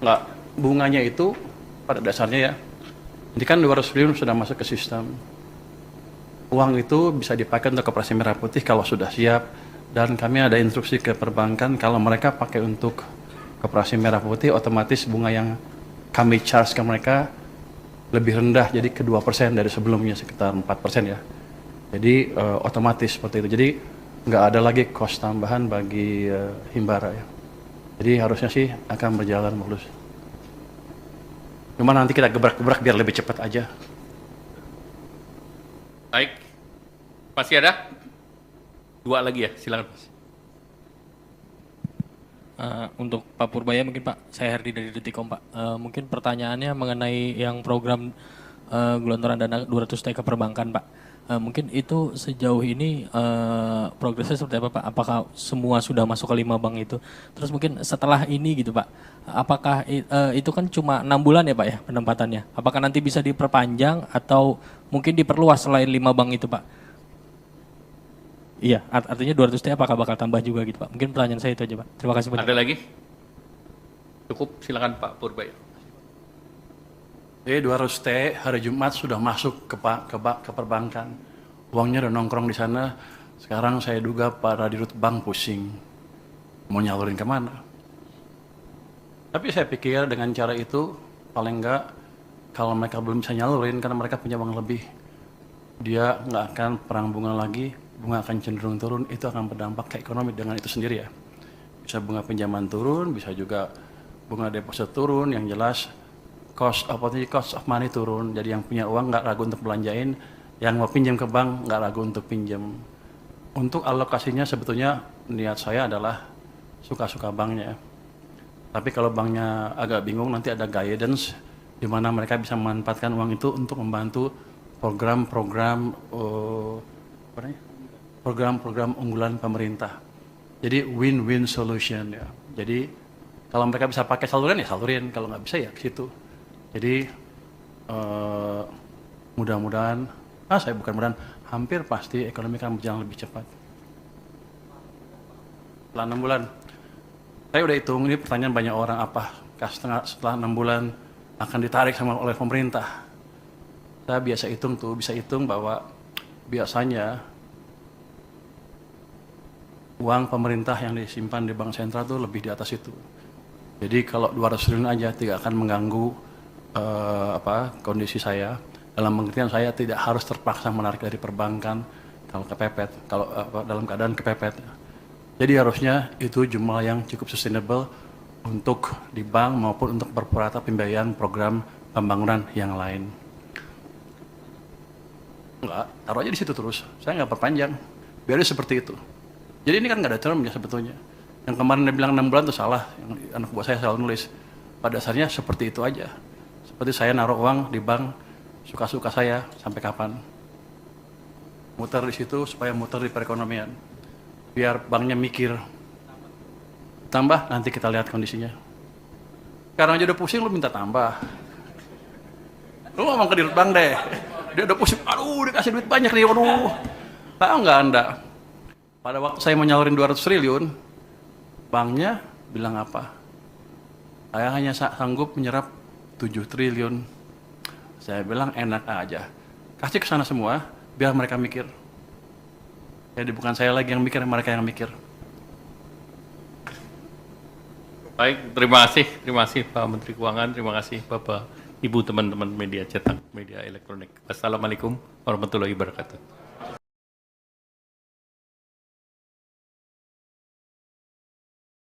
Nggak, bunganya itu pada dasarnya ya, ini kan 200 triliun sudah masuk ke sistem. Uang itu bisa dipakai untuk Koperasi Merah Putih kalau sudah siap, dan kami ada instruksi ke perbankan kalau mereka pakai untuk Koperasi Merah Putih, otomatis bunga yang kami charge ke mereka lebih rendah, jadi ke 2% dari sebelumnya, sekitar 4% ya. Jadi otomatis seperti itu. Jadi nggak ada lagi cost tambahan bagi Himbara ya. Jadi harusnya sih akan berjalan mulus. Cuma nanti kita gebrak-gebrak biar lebih cepat aja. Baik, masih ada? Dua lagi ya, silakan Mas. Untuk Pak Purbaya mungkin Pak, saya Herdi dari Detikom Pak. Mungkin pertanyaannya mengenai yang program gelontoran dana 200 T ke perbankan Pak. Mungkin itu sejauh ini progresnya seperti apa Pak? Apakah semua sudah masuk ke 5 bank itu? Terus mungkin setelah ini gitu Pak, apakah itu kan cuma 6 bulan ya Pak ya penempatannya? Apakah nanti bisa diperpanjang atau mungkin diperluas selain 5 bank itu Pak? Iya, artinya 200T apakah bakal tambah juga gitu Pak? Mungkin pertanyaan saya itu aja Pak. Terima kasih banyak. Ada lagi? Cukup, silakan Pak Purbaya. Jadi 200T hari Jumat sudah masuk ke perbankan. Uangnya udah nongkrong di sana. Sekarang saya duga para dirut bank pusing. Mau nyalurin kemana? Tapi saya pikir dengan cara itu, paling enggak kalau mereka belum bisa nyalurin karena mereka punya uang lebih, dia nggak akan perang bunga lagi, bunga akan cenderung turun, itu akan berdampak ke ekonomi dengan itu sendiri ya. Bisa bunga pinjaman turun, bisa juga bunga deposit turun, yang jelas cost of money turun, jadi yang punya uang nggak ragu untuk belanjain, yang mau pinjam ke bank nggak ragu untuk pinjam. Untuk alokasinya sebetulnya niat saya adalah suka-suka banknya. Tapi kalau banknya agak bingung, nanti ada guidance di mana mereka bisa memanfaatkan uang itu untuk membantu program-program unggulan pemerintah. Jadi win-win solution ya. Jadi kalau mereka bisa pakai saluran ya salurin, kalau nggak bisa ya ke situ. Jadi mudah-mudahan, hampir pasti ekonomi akan berjalan lebih cepat. Setelah 6 bulan, saya udah hitung, ini pertanyaan banyak orang, apakah setelah 6 bulan akan ditarik oleh pemerintah. Saya biasa hitung tuh, bisa hitung bahwa biasanya uang pemerintah yang disimpan di bank sentral tuh lebih di atas itu. Jadi kalau 200 triliun aja tidak akan mengganggu kondisi saya. Dalam pengertian saya tidak harus terpaksa menarik dari perbankan kalau kepepet, dalam keadaan kepepet. Jadi harusnya itu jumlah yang cukup sustainable untuk di bank maupun untuk berperata pembiayaan program pembangunan yang lain. Enggak, taruh aja di situ terus. Saya nggak perpanjang. Biarnya seperti itu. Jadi ini kan nggak ada termnya sebetulnya. Yang kemarin dia bilang 6 bulan itu salah. Yang anak buah saya selalu nulis. Pada dasarnya seperti itu aja. Seperti saya naruh uang di bank suka-suka saya sampai kapan. Muter di situ supaya muter di perekonomian. Biar banknya mikir. Tambah, nanti kita lihat kondisinya. Sekarang aja udah pusing, lu minta tambah. Lu ngomong ke dirut bank deh. Dia udah pusing, aduh dikasih duit banyak nih, aduh. Tahu nggak Anda? Pada waktu saya mau nyalurin 200 triliun, banknya bilang apa? Saya hanya sanggup menyerap 7 triliun. Saya bilang enak aja. Kasih ke sana semua, biar mereka mikir. Jadi bukan saya lagi yang mikir, mereka yang mikir. Baik, terima kasih Pak Menteri Keuangan, terima kasih Bapak, Ibu, teman-teman media cetak, media elektronik. Wassalamualaikum warahmatullahi wabarakatuh.